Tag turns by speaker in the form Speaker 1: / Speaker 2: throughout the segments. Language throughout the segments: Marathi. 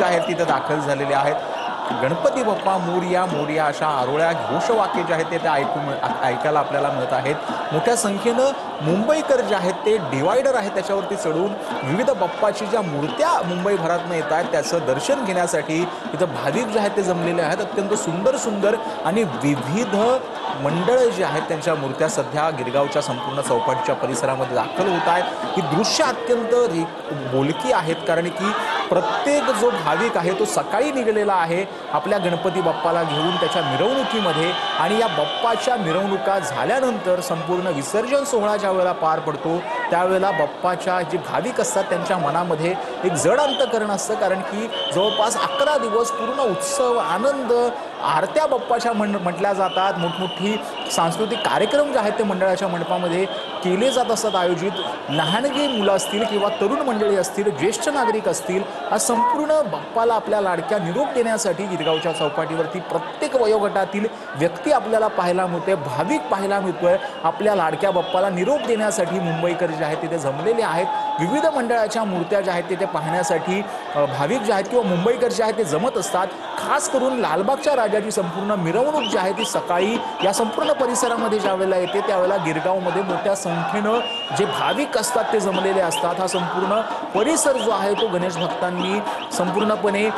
Speaker 1: आहेत तिथे दाखल झालेले आहेत। गणपती बाप्पा मोरया मोरया अशा आरोळ्या घोषवाक्य जे आहेत ते ऐकायला आपल्याला मिळत आहेत। मोठ्या संख्येनं मुंबईकर जे आहेत ते डिवायडर आहेत त्याच्यावरती चढून विविध बाप्पाची ज्या मूर्त्या मुंबईभरातून येत आहेत त्याचं दर्शन घेण्यासाठी इथं भाविक जे आहेत ते जमलेले आहेत। अत्यंत सुंदर सुंदर आणि विविध मंडळ जे आहेत त्यांच्या मूर्त्या सध्या गिरगावच्या संपूर्ण चौपाटीच्या परिसरामध्ये दाखल होत आहेत। ही दृश्य अत्यंत बोलकी आहेत कारण की प्रत्येक जो भाविक आहे तो सकाळी निघालेला आहे आपल्या गणपती बाप्पाला घेऊन त्याच्या मिरवणुकीमध्ये, आणि या बाप्पाच्या मिरवणुका झाल्यानंतर संपूर्ण विसर्जन सोहळा ज्या वेळेला पार पडतो त्यावेळेला बाप्पाच्या जे भाविक असतात त्यांच्या मनामध्ये एक जड अंतकरण असतं कारण की जवळपास 11 दिवस पूर्ण उत्सव आनंद आरत्या बाप्पाच्या म्हटल्या जातात। मोठमोठी सांस्कृतिक कार्यक्रम जे आहेत ते मंडळाच्या मंडपामध्ये केले जात असतात आयोजित। लहानगी मुलं असतील किंवा तरुण मंडळी असतील, ज्येष्ठ नागरिक असतील, हा संपूर्ण बाप्पाला आपल्या लाडक्या निरोप देण्यासाठी गिरगावच्या चौपाटीवरती प्रत्येक वयोगटातील व्यक्ती आपल्याला पाहायला मिळते, भाविक पाहायला मिळतोय। आपल्या लाडक्या बाप्पाला निरोप देण्यासाठी मुंबईकर जे आहेत तिथे जमलेले आहेत। विविध मंडळाच्या मूर्त्या ज्या आहेत तिथे पाहण्यासाठी भाविक जे आहेत किंवा मुंबईकर जे आहेत ते जमत असतात। खास करून लालबागच्या राजाची संपूर्ण मिरवणूक जी आहे ती सकाळी या संपूर्ण परिसरामध्ये ज्यावेळेला येते त्यावेळेला गिरगावमध्ये मोठ्या संख्येनं जे भाविक असतात ते जमलेले असतात। हा संपूर्ण परिसर जो आहे तो गणेश भक्तांनी संपूर्णपणे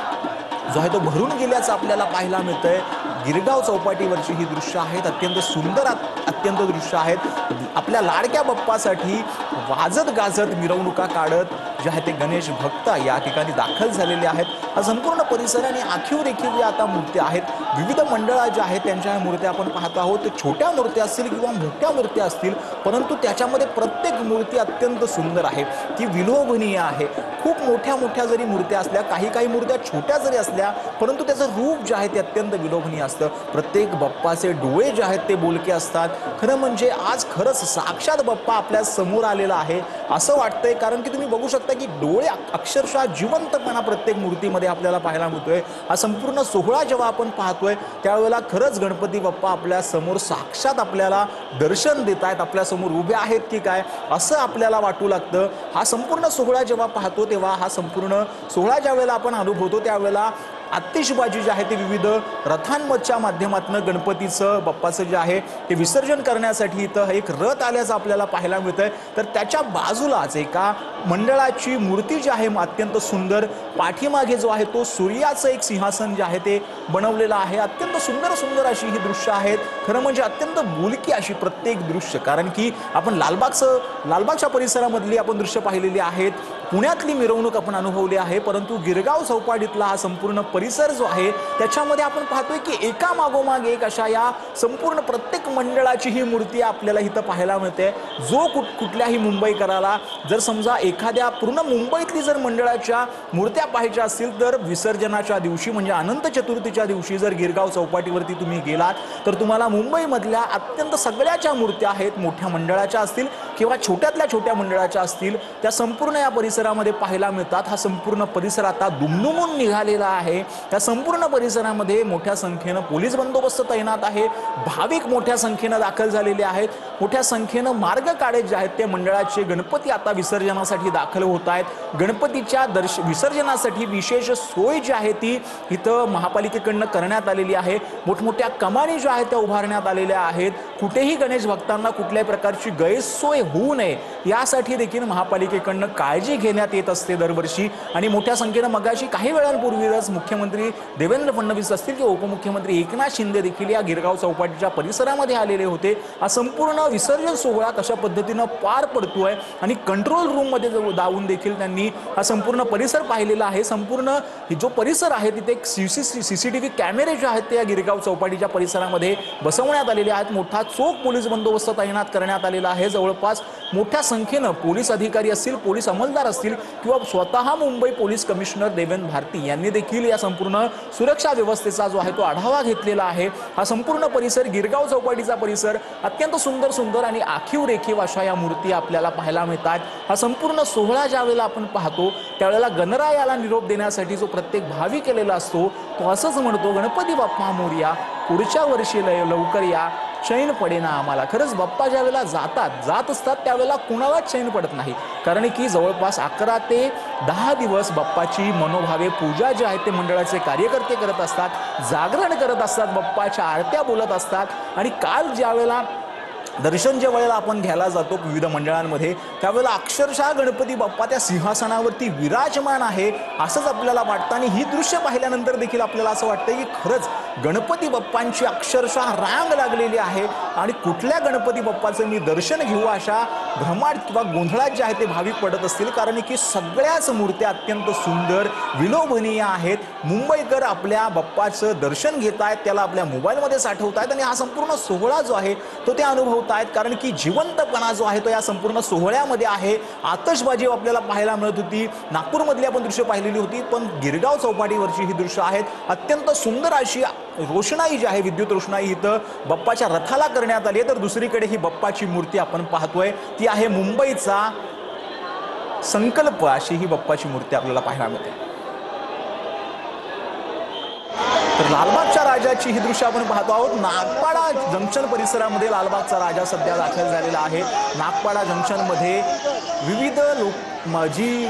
Speaker 1: जो आहे तो भरून गेल्याचं आपल्याला पाहायला मिळतंय। गिरगाव चौपाटीवरची ही दृश्य आहेत अत्यंत सुंदर अत्यंत दृश्य आहेत। आपल्या लाडक्या बाप्पासाठी वाजत गाजत मिरवणुका काढत जे आहे ते गणेश भक्त या ठिकाणी दाखल झालेले आहेत। हा संपूर्ण परिसर आणि आखीव रेखीव ज्या आता मूर्त्या आहेत विविध मंडळा ज्या आहेत त्यांच्या मूर्त्या आपण पाहत आहोत। छोट्या मूर्त्या असतील किंवा मोठ्या मूर्त्या असतील परंतु त्याच्यामध्ये प्रत्येक मूर्ती अत्यंत सुंदर आहे, ती विलोभनीय आहे। खूप मोठ्या मोठ्या जरी मूर्त्या असल्या काही मूर्त्या छोट्या जरी असल्या परंतु त्याचं रूप जे आहे ते अत्यंत विलोभनीय असतं। प्रत्येक बाप्पाचे डोळे जे आहेत ते बोलके असतात। खरं म्हणजे आज खरंच साक्षात बाप्पा आपल्या समोर आलेला आहे असं वाटतंय कारण की तुम्ही बघू शकता की डोळे अक्षरशः जिवंतपणा प्रत्येक मूर्तीमध्ये आपल्याला पाहायला मिळतोय। हा संपूर्ण सोहळा जेव्हा आपण पाहतोय त्यावेळेला खरंच गणपती बाप्पा आपल्या समोर साक्षात आपल्याला दर्शन देत आहेत, आपल्या समोर उभे आहेत की काय असं आपल्याला वाटू लागतं। हा संपूर्ण सोहळा जेव्हा पाहतो तेव्हा हा संपूर्ण सोहळा ज्यावेळेला आपण अनुभवतो त्यावेळेला आतिषबाजी जी आहे ते विविध रथांच्या माध्यमातून गणपतीचं बाप्पाचं जे आहे ते विसर्जन करण्यासाठी इथं एक रथ आल्याचं आपल्याला पाहायला मिळतंय। तर त्याच्या बाजूलाच एका मंडळाची मूर्ती जी आहे अत्यंत सुंदर, पाठीमागे जो आहे तो सूर्याचं एक सिंहासन जे आहे ते बनवलेलं आहे। अत्यंत सुंदर सुंदर अशी ही दृश्य आहेत। खरं म्हणजे अत्यंत बोलकी अशी प्रत्येक दृश्य कारण की आपण लालबागच्या परिसरामधली आपण दृश्य पाहिलेली आहेत, पुण्यातली मिरवणूक आपण अनुभवली आहे, परंतु गिरगाव चौपाटीतला हा संपूर्ण परिसर जो आहे त्याच्यामध्ये आपण पाहतोय की एका मागोमाग एक अशा या संपूर्ण प्रत्येक मंडळाची ही मूर्ती आपल्याला इथं पाहायला मिळते। जो कुठल्याही मुंबईकराला जर समजा एखाद्या पूर्ण मुंबईतली जर मंडळाच्या मूर्त्या पाहायच्या असतील तर विसर्जनाच्या दिवशी म्हणजे अनंत चतुर्थीच्या दिवशी जर गिरगाव चौपाटीवरती तुम्ही गेलात तर तुम्हाला मुंबईमधल्या अत्यंत सगळ्याच्या मूर्त्या आहेत, मोठ्या मंडळाच्या असतील किंवा छोट्यातल्या छोट्या मंडळाच्या असतील, त्या संपूर्ण या परिसरामध्ये पाहायला मिळतात। हा संपूर्ण परिसर आता दुमदुमून निघालेला आहे। त्या संपूर्ण परिसरामध्ये मोठ्या संख्येनं पोलीस बंदोबस्त तैनात आहे, भाविक मोठ्या संख्येनं दाखल झालेले आहेत, मोठ्या संख्येनं मार्ग काढत जे आहेत ते मंडळाचे गणपती आता विसर्जनासाठी दाखल होत आहेत। गणपतीच्या विसर्जनासाठी विशेष सोय जी आहे ती इथं महापालिकेकडनं करण्यात आलेली आहे। मोठमोठ्या कमानी ज्या आहेत त्या उभारण्यात आलेल्या आहेत। कुठेही गणेश भक्तांना कुठल्याही प्रकारची गैरसोय होऊ नये यासाठी देखील महापालिकेकडनं काळजी घेण्यात येत असते दरवर्षी। आणि मोठ्या संख्येनं मगाशी काही वेळांपूर्वीच मुख्यमंत्री देवेंद्र फडणवीस असतील किंवा उपमुख्यमंत्री एकनाथ शिंदे देखील या गिरगाव चौपाटीच्या परिसरामध्ये आलेले होते। हा संपूर्ण विसर्जन सोहळा कशा पद्धतीनं पार पडतोय आणि कंट्रोल रूम मध्ये जाऊन देखील त्यांनी हा संपूर्ण परिसर पाहिलेला आहे। संपूर्ण जो परिसर आहे तिथे सीसीटीव्ही कॅमेरे जे आहेत ते या गिरगाव चौपाटीच्या परिसरामध्ये बसवण्यात आलेले आहेत। मोठा चोख पोलीस बंदोबस्त तैनात करण्यात आलेला आहे। जवळपास मोठ्या संख्येनं पोलीस अधिकारी असतील, पोलीस अंमलदार असतील किंवा स्वतः मुंबई पोलीस कमिशनर देवेंद्र भारती यांनी देखील या संपूर्ण सुरक्षा व्यवस्थेचा जो आहे तो आढावा घेतलेला आहे। हा संपूर्ण परिसर गिरगाव चौपाटीचा परिसर अत्यंत सुंदर सुंदर आणि आखीव रेखीव अशा या मूर्ती आपल्याला पाहायला मिळतात। हा संपूर्ण सोहळा ज्यावेळेला आपण पाहतो त्यावेळेला गणरायाला निरोप देण्यासाठी जो प्रत्येक भाविक केलेला असतो तो असंच म्हणतो, गणपती बाप्पा मोरया, पुढच्या वर्षी लवकर या, चैन पडेना आम्हाला। खरंच बाप्पा ज्यावेळेला जात असतात त्यावेळेला कुणालाच चैन पडत नाही कारण की जवळपास 11 ते 10 दिवस बाप्पाची मनोभावे पूजा जी आहे ते मंडळाचे कार्यकर्ते करत असतात, जागरण करत असतात, बाप्पाच्या आरत्या बोलत असतात। आणि काल ज्यावेळेला दर्शन ज्या वेळेला आपण घ्यायला जातो विविध मंडळांमध्ये, त्यावेळेला अक्षरशः गणपती बाप्पा त्या सिंहासनावरती विराजमान आहे असंच आपल्याला वाटतं। आणि ही दृश्य पाहिल्यानंतर देखील आपल्याला असं वाटतं की खरंच गणपती बाप्पांची अक्षरशः रांग लागलेली आहे आणि कुठल्या गणपती बाप्पाचं मी दर्शन घेऊ अशा भ्रमाट किंवा गोंधळात जे आहे ते भाविक पडत असतील, कारण की सगळ्याच मूर्त्या अत्यंत सुंदर विलोभनीय आहेत। मुंबईकर आपल्या बाप्पाचं दर्शन घेत आहेत, त्याला आपल्या मोबाईलमध्ये साठवत आहेत आणि हा संपूर्ण सोहळा जो आहे तो ते अनुभवत आहेत, कारण की जिवंतपणा जो आहे तो या संपूर्ण सोहळ्यामध्ये आहे। आतषबाजी आपल्याला पाहायला मिळत होती, नागपूरमधली आपण दृश्य पाहिलेली होती, पण गिरगाव चौपाटीवरची ही दृश्य आहेत अत्यंत सुंदर अशी रोषणाई जी आहे, विद्युत रोषणाई इथं बाप्पाच्या रथाला करण्यात आली आहे। तर दुसरीकडे ही बाप्पाची मूर्ती आपण पाहतोय ती आहे मुंबईचा संकल्प अशी ही बाप्पाची मूर्ती आपल्याला पाहायला मिळते। तर लालबागच्या राजाची ही दृश्य आपण पाहतो आहोत। नागपाडा जंक्शन परिसरामध्ये लालबागचा राजा सध्या दाखल झालेला आहे। नागपाडा जंक्शनमध्ये विविध जी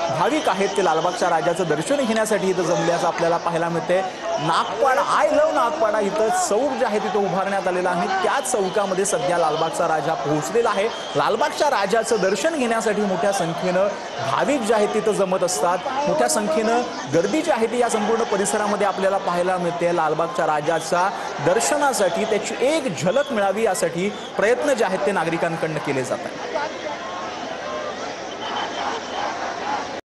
Speaker 1: भाविक आहेत ते लालबागच्या राजाचं दर्शन घेण्यासाठी इथं जमल्याचं आपल्याला पाहायला मिळते। नागपाडा आय लव्ह नागपाडा इथं चौक जे आहे तिथं उभारण्यात आलेला आहे, त्याच चौकामध्ये सध्या लालबागचा राजा पोहोचलेला आहे। लालबागच्या राजाचं दर्शन घेण्यासाठी मोठ्या संख्येनं भाविक जे आहेत तिथं जमत असतात, मोठ्या संख्येनं गर्दी जी आहे ती या संपूर्ण परिसरामध्ये आपल्याला पाहायला मिळते। लालबागच्या राजाचा दर्शनासाठी त्याची एक झलक मिळावी यासाठी प्रयत्न जे आहेत ते नागरिकांकडून केले जातात।